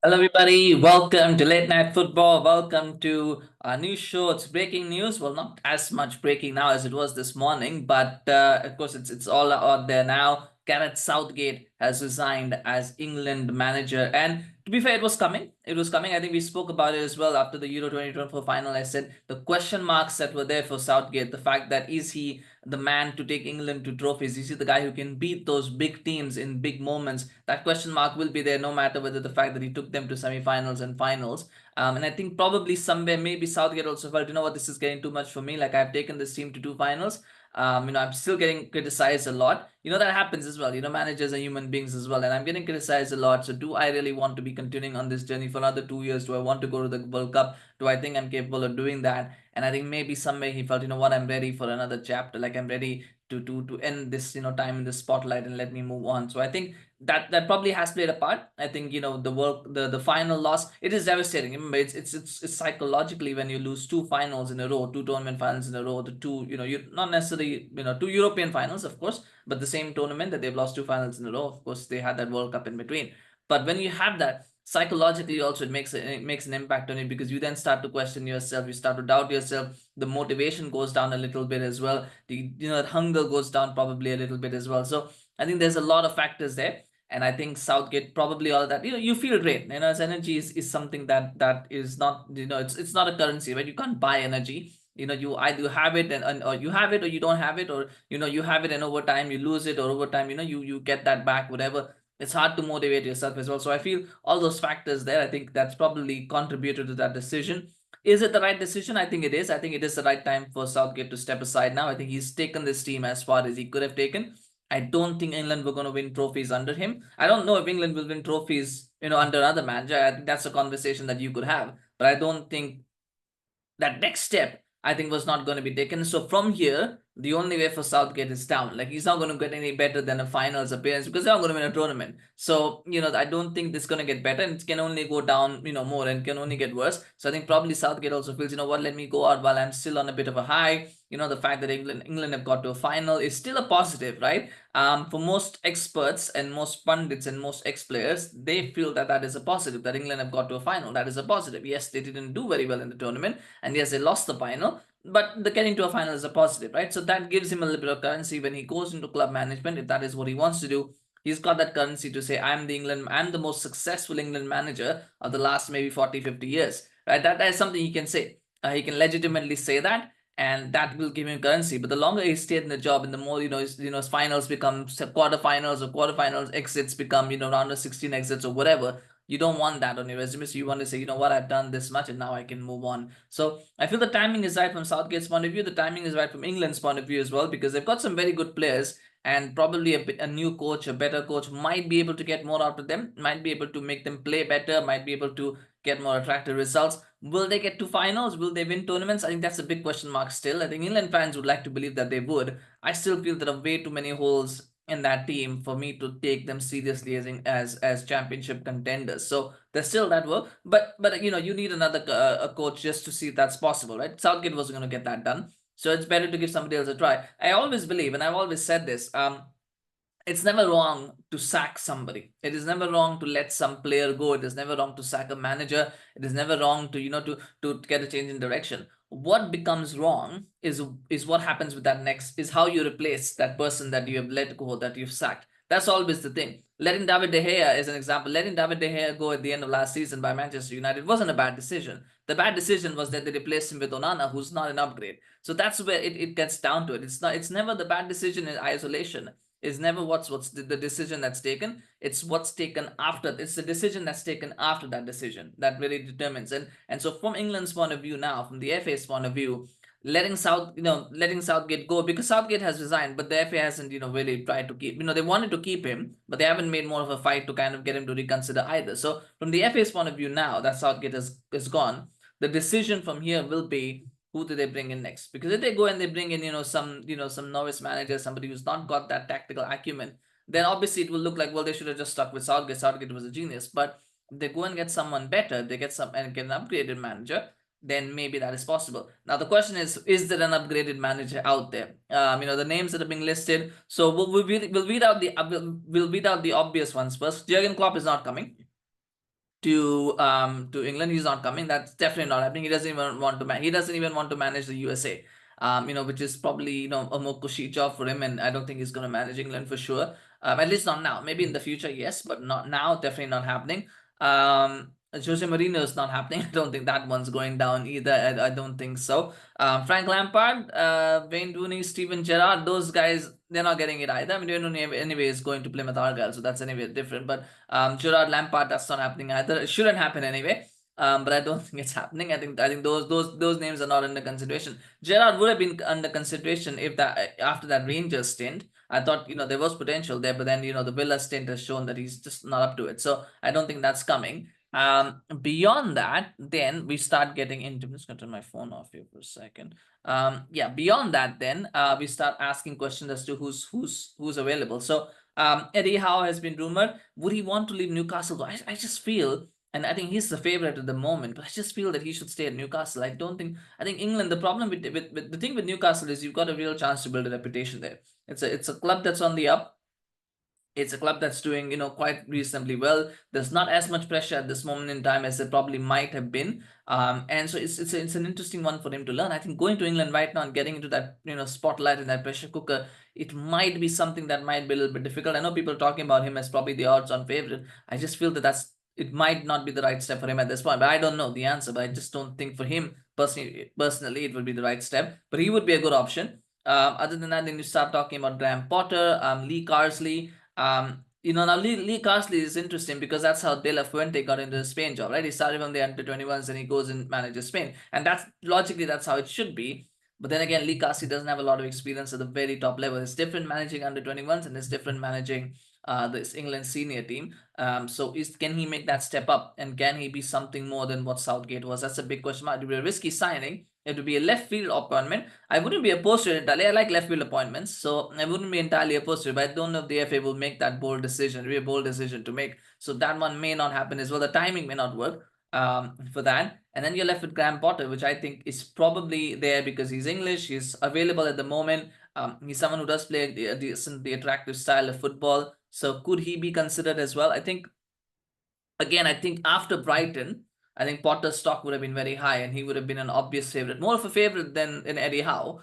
Hello, everybody. Welcome to Late Night Football. Welcome to our new show. It's breaking news. Well, not as much breaking now as it was this morning, but of course, it's all out there now. Gareth Southgate has resigned as England manager, and to be fair, it was coming. It was coming. I think we spoke about it as well after the Euro 2024 final. I said the question marks that were there for Southgate, the fact that is he the man to take England to trophies? Is he the guy who can beat those big teams in big moments? That question mark will be there no matter whether the fact that he took them to semi-finals and finals. And I think probably somewhere maybe Southgate also felt, you know what, this is getting too much for me. Like I've taken this team to two finals. I'm still getting criticized a lot. That happens as well. Managers are human beings as well, and I'm getting criticized a lot. So do I really want to be continuing on this journey for another 2 years? Do I want to go to the World Cup? Do I think I'm capable of doing that? And I think maybe somewhere he felt, you know what, I'm ready for another chapter. Like I'm ready to end this, time in the spotlight and let me move on. So I think that probably has played a part. I think the final loss, it is devastating. Remember, it's psychologically when you lose two finals in a row, two tournament finals in a row, the two you not necessarily two European finals, of course, but the same tournament that they've lost two finals in a row. Of course, they had that World Cup in between. But when you have that psychologically, also it makes an impact on you, because you then start to question yourself, you start to doubt yourself. The motivation goes down a little bit as well. The hunger goes down probably a little bit as well. So I think there's a lot of factors there. And I think Southgate probably all that, you feel great. His energy is something that is not, it's not a currency, right? You can't buy energy. You either have it and or you have it, or you don't have it, or you have it and over time you lose it, or over time you get that back, whatever. It's hard to motivate yourself as well. So I feel all those factors there, I think that's probably contributed to that decision. Is it the right decision? I think it is. I think it is the right time for Southgate to step aside now. I think he's taken this team as far as he could have taken. I don't think England were going to win trophies under him. I don't know if England will win trophies, under another manager. I think that's a conversation that you could have. But I don't think that next step, I think, was not going to be taken. So from here, the only way for Southgate is down. Like he's not going to get any better than a finals appearance, because they're not going to win a tournament. So I don't think this is going to get better, and it can only go down, more, and can only get worse. So I think probably Southgate also feels, you know what, let me go out while I'm still on a bit of a high. The fact that England have got to a final is still a positive, right? For most experts and most pundits and most ex-players, they feel that that is a positive, that England have got to a final. That is a positive. Yes, they didn't do very well in the tournament, and yes, they lost the final, but the getting to a final is a positive, right? So that gives him a little bit of currency when he goes into club management, if that is what he wants to do. He's got that currency to say, I'm the most successful England manager of the last maybe 40, 50 years, right? That is something he can say. He can legitimately say that, and that will give him currency. But the longer he stayed in the job, and the more his finals become quarterfinals, or quarterfinals exits become round of 16 exits or whatever. You don't want that on your resume. So you want to say, you know what, I've done this much and now I can move on. So I feel the timing is right from Southgate's point of view. The timing is right from England's point of view as well, because they've got some very good players, and probably a new coach, a better coach, might be able to get more out of them, might be able to make them play better, might be able to get more attractive results. Will they get to finals? Will they win tournaments? I think that's a big question mark still. I think England fans would like to believe that they would. I still feel there are way too many holes in that team for me to take them seriously as championship contenders. So there's still that work, but you need another a coach just to see if that's possible, right? Southgate wasn't going to get that done, so it's better to give somebody else a try. I always believe, and I've always said this, it's never wrong to sack somebody. It is never wrong to let some player go. It is never wrong to sack a manager. It is never wrong to to get a change in direction. What becomes wrong is what happens with that next, is how you replace that person that you have let go, that you've sacked. That's always the thing. Letting David De Gea is an example. Letting David De Gea go at the end of last season by Manchester United wasn't a bad decision. The bad decision was that they replaced him with Onana, who's not an upgrade. So that's where it gets down to it. It's never the bad decision in isolation. Is never what's the decision that's taken. It's what's taken after. It's the decision that's taken after that decision that really determines. And so from England's point of view now, from the FA's point of view, letting Southgate go, because Southgate has resigned, but the FA hasn't really tried to keep. They wanted to keep him, but they haven't made more of a fight to kind of get him to reconsider either. So from the FA's point of view now that Southgate is gone, the decision from here will be, who do they bring in next? Because if they go and they bring in some novice manager, somebody who's not got that tactical acumen, then obviously it will look like, well, they should have just stuck with Southgate. Southgate was a genius. But if they go and get someone better, they get an upgraded manager, then maybe that is possible. Now the question is there an upgraded manager out there? The names that are being listed. So we'll read out the obvious ones first. Jurgen Klopp is not coming. to England. He's not coming. That's definitely not happening. He doesn't even want to he doesn't even want to manage the USA. Which is probably a more cushy job for him, and I don't think he's going to manage England for sure. At least not now. Maybe in the future, yes, but not now. Definitely not happening. Jose Mourinho is not happening. I don't think that one's going down either. I don't think so. Frank Lampard, Wayne Rooney, Steven Gerrard, those guys, they're not getting it either. I mean, Wayne Rooney anyway is going to Plymouth Argyle, so that's anyway different. But Gerrard, Lampard, that's not happening either. It shouldn't happen anyway. But I don't think it's happening. I think those names are not under consideration. Gerrard would have been under consideration if that after that Rangers stint. I thought there was potential there, but then the Villa stint has shown that he's just not up to it. So I don't think that's coming. Beyond that, then we start getting into. I'm just going to turn my phone off here for a second. Yeah, beyond that, then we start asking questions as to who's available. So Eddie Howe has been rumored. Would he want to leave Newcastle? I just feel, and I think he's the favorite at the moment, but I just feel that he should stay at Newcastle. I don't think. I think England. The problem with the thing with Newcastle is you've got a real chance to build a reputation there. It's a club that's on the up. It's a club that's doing quite reasonably well. There's not as much pressure at this moment in time as there probably might have been, and so it's an interesting one for him to learn. I think going to England right now and getting into that spotlight and that pressure cooker, it might be something that might be a little bit difficult. I know people are talking about him as probably the odds-on favorite. I just feel that it might not be the right step for him at this point, but I don't know the answer. But I just don't think for him personally it would be the right step. But he would be a good option. Other than that, then you start talking about Graham Potter, Lee Carsley. Now Lee Carsley is interesting because that's how De La Fuente got into the Spain job, right? He started from the under-21s and he goes and manages Spain, and that's how it should be. But then again, Lee Carsley doesn't have a lot of experience at the very top level. It's different managing under-21s and it's different managing this England senior team. So can he make that step up, and can he be something more than what Southgate was? That's a big question mark. It would be a risky signing. It would be a left field appointment. I wouldn't be opposed to it entirely. I like left field appointments, so I wouldn't be entirely opposed to it. But I don't know if the FA will make that bold decision. It would be a bold decision to make. So that one may not happen as well. The timing may not work for that. And then you're left with Graham Potter, which I think is probably there because he's English. He's available at the moment. He's someone who does play a decently attractive style of football. So could he be considered as well? I think after Brighton, I think Potter's stock would have been very high and he would have been an obvious favorite. More of a favorite than Eddie Howe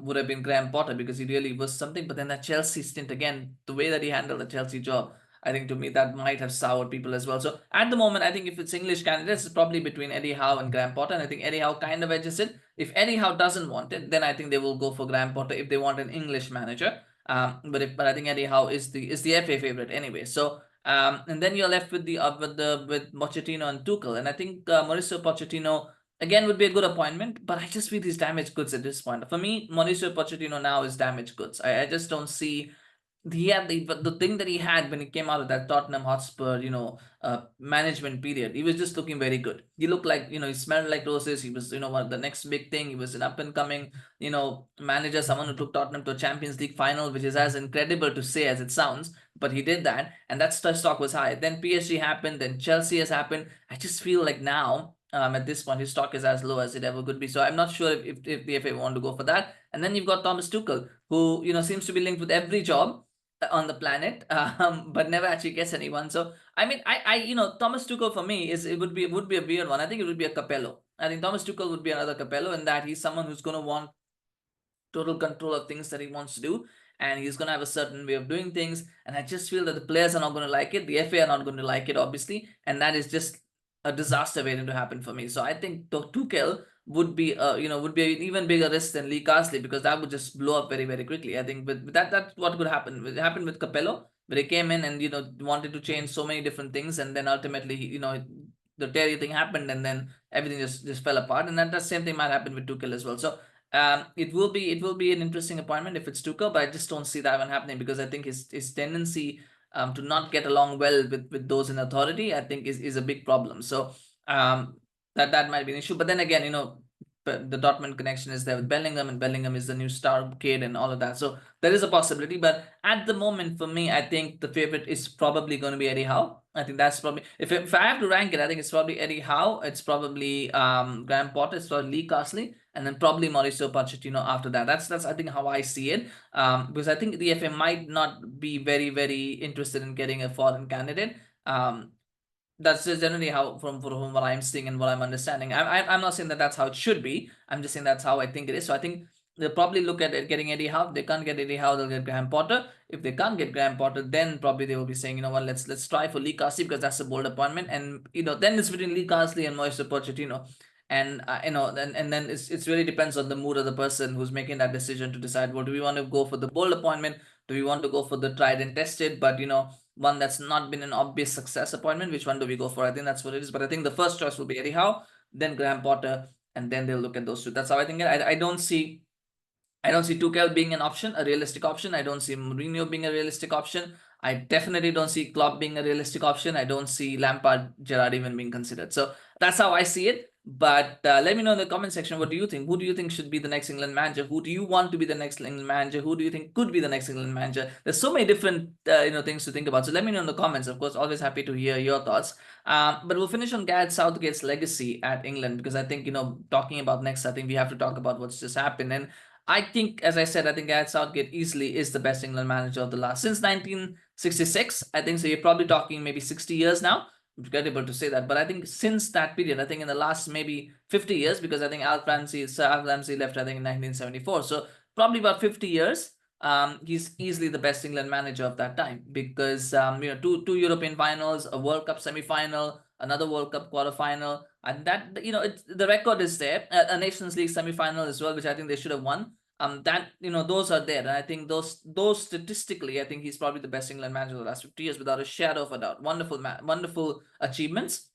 would have been Graham Potter because he really was something. But then that Chelsea stint, again, the way that he handled the Chelsea job, I think to me that might have soured people as well. So at the moment, I think if it's English candidates, it's probably between Eddie Howe and Graham Potter. And I think Eddie Howe kind of edges it. If Eddie Howe doesn't want it, then I think they will go for Graham Potter if they want an English manager. But I think Eddie Howe is the FA favorite anyway. So and then you're left with with Pochettino and Tuchel, and I think Mauricio Pochettino again would be a good appointment, but I just feel these damaged goods at this point. For me, Mauricio Pochettino now is damaged goods. I just don't see. He had the thing that he had when he came out of that Tottenham Hotspur, management period. He was just looking very good. He looked like, he smelled like roses. He was, one of the next big thing. He was an up and coming, manager, someone who took Tottenham to a Champions League final, which is as incredible to say as it sounds. But he did that, and that stock was high. Then PSG happened, then Chelsea has happened. I just feel like now, at this point, his stock is as low as it ever could be. So I'm not sure if the FA want to go for that. And then you've got Thomas Tuchel, who seems to be linked with every job on the planet, but never actually gets anyone. So I mean, Thomas Tuchel for me it would be a weird one. I think it would be a Capello. I think Thomas Tuchel would be another Capello in that he's someone who's going to want total control of things that he wants to do, and he's going to have a certain way of doing things. And I just feel that the players are not going to like it, the FA are not going to like it, obviously, and that is just a disaster waiting to happen for me. So I think Tuchel would be an even bigger risk than Lee Carsley, because that would just blow up very, very quickly. I think but that's what could happen. It happened with Capello, where he came in and wanted to change so many different things, and then ultimately the Terry thing happened, and then everything just fell apart. And that same thing might happen with Tuchel as well. So it will be an interesting appointment if it's Tuchel, but I just don't see that one happening because I think his tendency to not get along well with those in authority, I think is a big problem. So that might be an issue. But then again, the Dortmund connection is there with Bellingham, and Bellingham is the new star kid and all of that. So there is a possibility. But at the moment, for me, I think the favorite is probably going to be Eddie Howe. I think that's probably, if I have to rank it, I think it's probably Eddie Howe. It's probably Graham Potter. It's probably Lee Carsley, and then probably Mauricio Pochettino after that. That's I think how I see it. Because I think the FA might not be very, very interested in getting a foreign candidate. That's just generally how, from what I'm seeing and what I'm understanding. I'm not saying that that's how it should be. I'm just saying that's how I think it is. So I think they'll probably look at it getting Eddie Howe. If they can't get Eddie Howe, they'll get Graham Potter. If they can't get Graham Potter, then probably they will be saying, you know what, let's try for Lee Carsley, because that's a bold appointment. And then it's between Lee Carsley and Mauricio Pochettino. And then it's really depends on the mood of the person who's making that decision to decide, well, do we want to go for the bold appointment? Do we want to go for the tried and tested, but one that's not been an obvious success appointment? Which one do we go for? I think that's what it is. But I think the first choice will be Eddie Howe, then Graham Potter, and then they'll look at those two. That's how I think it. I don't see Tuchel being an option, a realistic option. I don't see Mourinho being a realistic option. I definitely don't see Klopp being a realistic option. I don't see Lampard, Gerrard even being considered. So that's how I see it. But let me know in the comment section, what do you think? Who do you think should be the next England manager? Who do you want to be the next England manager? Who do you think could be the next England manager? There's so many different things to think about. So let me know in the comments. Of course, always happy to hear your thoughts. But we'll finish on Gareth Southgate's legacy at England, because I think talking about next, I think we have to talk about what's just happened. And I think, as I said, I think Gareth Southgate easily is the best England manager of the last since 1966. I think so. You're probably talking maybe 60 years now. Incredible to say that, but I think since that period, I think in the last maybe 50 years, because I think Sir Alf Ramsey left, I think, in 1974. So probably about 50 years. He's easily the best England manager of that time, because two European finals, a World Cup semi-final, another World Cup quarter-final, and that the record is there. A Nations League semi-final as well, which I think they should have won. Those are there, and I think those statistically, I think he's probably the best England manager of the last 50 years, without a shadow of a doubt. Wonderful achievements.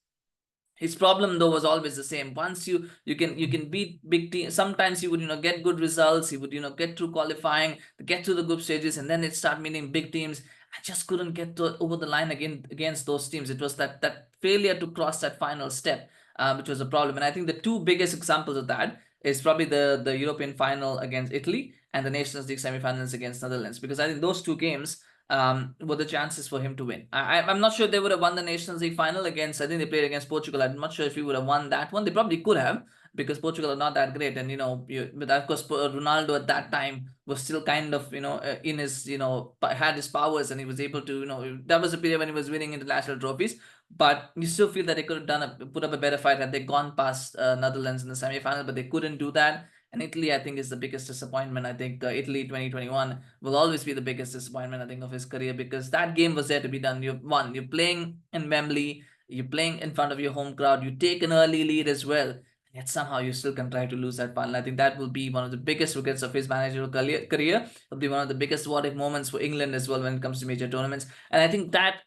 His problem, though, was always the same. Once you can beat big teams, sometimes he would get good results. He would get through qualifying, get to the group stages, and then it start meeting big teams. I just couldn't get over the line against those teams. It was that failure to cross that final step, which was a problem. And I think the two biggest examples of that is probably the European final against Italy and the Nations League semi-finals against Netherlands, because I think those two games were the chances for him to win. I'm not sure if they would have won the Nations League final against, I think they played against Portugal. I'm not sure if he would have won that one. They probably could have, because Portugal are not that great. And, but of course, Ronaldo at that time was still kind of, in his, had his powers, and he was able to, that was a period when he was winning international trophies. But you still feel that they could have put up a better fight had they gone past Netherlands in the semi-final, but they couldn't do that. And Italy, I think, is the biggest disappointment. I think Italy 2021 will always be the biggest disappointment, I think, of his career, because that game was there to be done. You're playing in Wembley, you're playing in front of your home crowd, you take an early lead as well, and yet somehow you still contrive to lose that final. I think that will be one of the biggest regrets of his managerial career. It'll be one of the biggest what-if moments for England as well when it comes to major tournaments. And I think that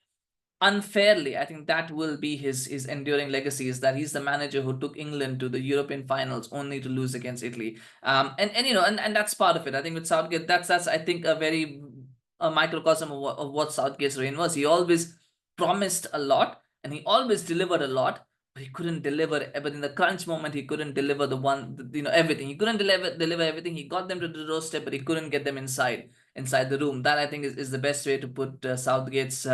unfairly, I think that will be his enduring legacy, is that he's the manager who took England to the European finals only to lose against Italy. And that's part of it. I think with Southgate, that's I think a microcosm of what Southgate's reign was. He always promised a lot, and he always delivered a lot, but he couldn't deliver. But in the crunch moment, he couldn't deliver everything. He couldn't deliver everything. He got them to the doorstep, but he couldn't get them inside the room. That, I think, is the best way to put Southgate's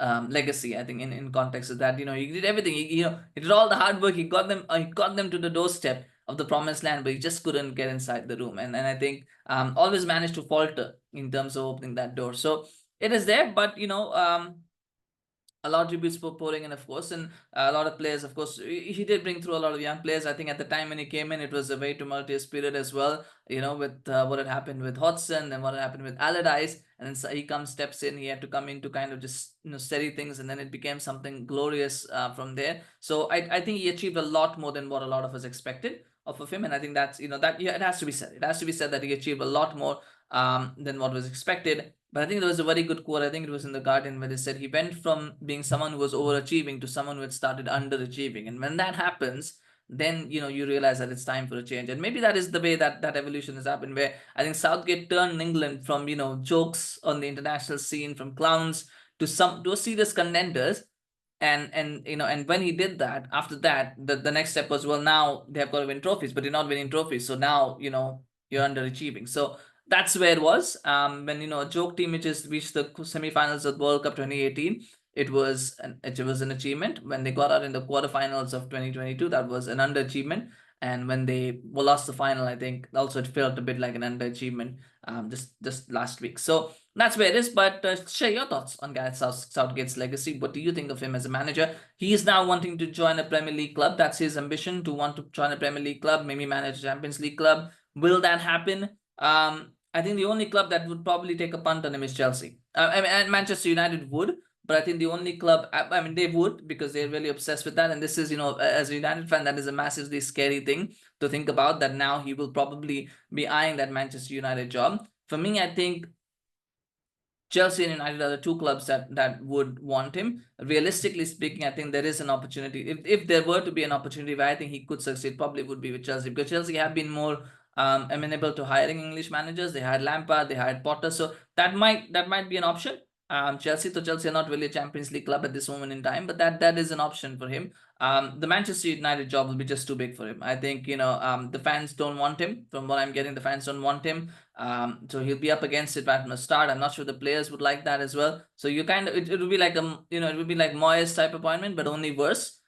legacy, I think, in context of that. He did everything. He did all the hard work. He got them to the doorstep of the promised land, but he just couldn't get inside the room. And I think always managed to falter in terms of opening that door. So it is there, but a lot of tributes for pouring in, of course, and a lot of players, of course. He did bring through a lot of young players. I think at the time when he came in, it was a very tumultuous period as well, with what had happened with Hodgson and what had happened with Allardyce. And then so he steps in, he had to come in to kind of just steady things, and then it became something glorious from there. So I think he achieved a lot more than what a lot of us expected of him. And I think that's, it has to be said. It has to be said that he achieved a lot more than what was expected. But I think there was a very good quote, I think it was in The Guardian, where they said he went from being someone who was overachieving to someone who had started underachieving. And when that happens, then you realize that it's time for a change. And maybe that is the way that evolution has happened, where I think Southgate turned England from jokes on the international scene, from clowns to serious contenders. And when he did that, after that, the next step was, well, now they have got to win trophies, but you're not winning trophies, so now you're underachieving. So that's where it was. When a joke team which has reached the semi-finals of World Cup 2018, it was an achievement. When they got out in the quarterfinals of 2022, that was an underachievement. And when they lost the final, I think also it felt a bit like an underachievement just last week. So that's where it is. But share your thoughts on Gareth Southgate's legacy. What do you think of him as a manager? He is now wanting to join a Premier League club. That's his ambition, to want to join a Premier League club, maybe manage a Champions League club. Will that happen? I think the only club that would probably take a punt on him is Chelsea. I mean, and Manchester United would, but I think the only club, I mean, they would, because they're really obsessed with that. And this is, as a United fan, that is a massively scary thing to think about, that now he will probably be eyeing that Manchester United job. For me, I think Chelsea and United are the two clubs that would want him. Realistically speaking, I think there is an opportunity. If there were to be an opportunity where I think he could succeed, probably would be with Chelsea, because Chelsea have been more amenable to hiring English managers. They hired Lampard, they hired Potter, so that might be an option. Chelsea are not really a Champions League club at this moment in time, but that is an option for him. The Manchester United job will be just too big for him. I think the fans don't want him. From what I'm getting, the fans don't want him. So he'll be up against it right from the start. I'm not sure the players would like that as well. So you kind of it would be like it would be like Moyes type appointment, but only worse.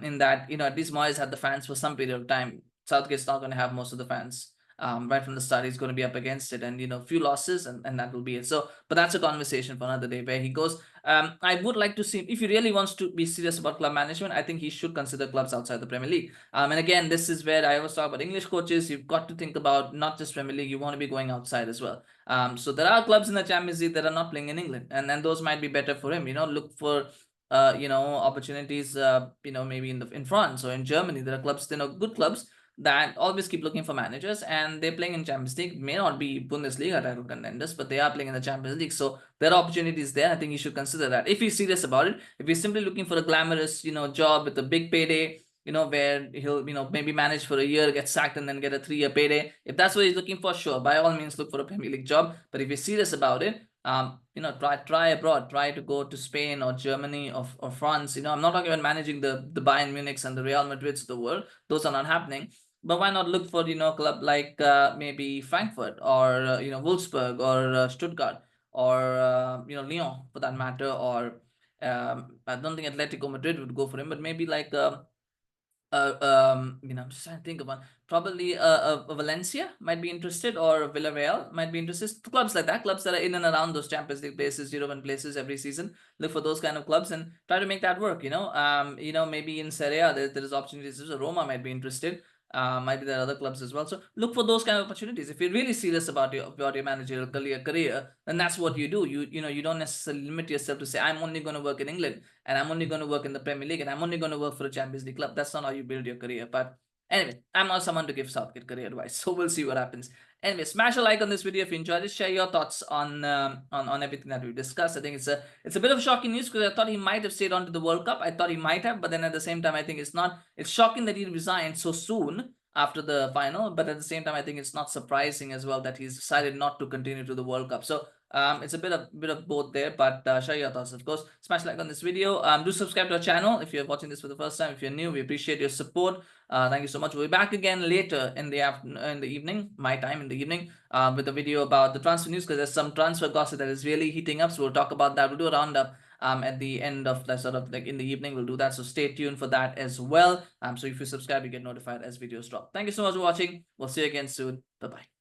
In that at least Moyes had the fans for some period of time. Southgate's not going to have most of the fans. Right from the start, he's going to be up against it, and few losses, and that will be it. So, but that's a conversation for another day where he goes. I would like to see, if he really wants to be serious about club management, I think he should consider clubs outside the Premier League. And again, this is where I always talk about English coaches. You've got to think about not just Premier League, you want to be going outside as well. So there are clubs in the Champions League that are not playing in England, and then those might be better for him. Look for opportunities, maybe in France or in Germany. There are clubs, good clubs that always keep looking for managers, and they're playing in Champions League. May not be Bundesliga title contenders, but they are playing in the Champions League. So there are opportunities there. I think you should consider that if he's serious about it. If he's simply looking for a glamorous, job with a big payday, where he'll, maybe manage for a year, get sacked, and then get a 3-year payday. If that's what he's looking for, sure, by all means, look for a Premier League job. But if he's serious about it, try abroad, try to go to Spain or Germany or France. I'm not talking about managing the Bayern Munichs and the Real Madrids of the world. Those are not happening. But why not look for a club like maybe Frankfurt or Wolfsburg or Stuttgart or Lyon for that matter, or I don't think Atletico Madrid would go for him, but maybe like I'm just trying to think of one. Probably Valencia might be interested, or Villarreal might be interested. Clubs like that, clubs that are in and around those Champions League places, European places every season. Look for those kind of clubs and try to make that work. Maybe in Serie A there is opportunities. Roma might be interested. Might be there are other clubs as well. So look for those kind of opportunities. If you're really serious about your managerial career, then that's what you do. You don't necessarily limit yourself to say, I'm only going to work in England, and I'm only going to work in the Premier League, and I'm only going to work for a Champions League club. That's not how you build your career. But anyway, I'm not someone to give Southgate career advice, so we'll see what happens. Anyway, smash a like on this video if you enjoyed it. Share your thoughts on everything that we discussed. I think it's a bit of shocking news, because I thought he might have stayed on to the World Cup. I thought he might have, but then at the same time, I think it's not. It's shocking that he resigned so soon after the final, but at the same time, I think it's not surprising as well that he's decided not to continue to the World Cup. So it's a bit of both there, but share your thoughts, of course. Smash like on this video. Do subscribe to our channel if you're watching this for the first time. If you're new, we appreciate your support. Thank you so much. We'll be back again later in the evening, my time in the evening, with a video about the transfer news, because there's some transfer gossip that is really heating up. So we'll talk about that. We'll do a roundup at the end of the sort of like in the evening. We'll do that, so stay tuned for that as well. So if you subscribe, you get notified as videos drop. Thank you so much for watching. We'll see you again soon. Bye bye.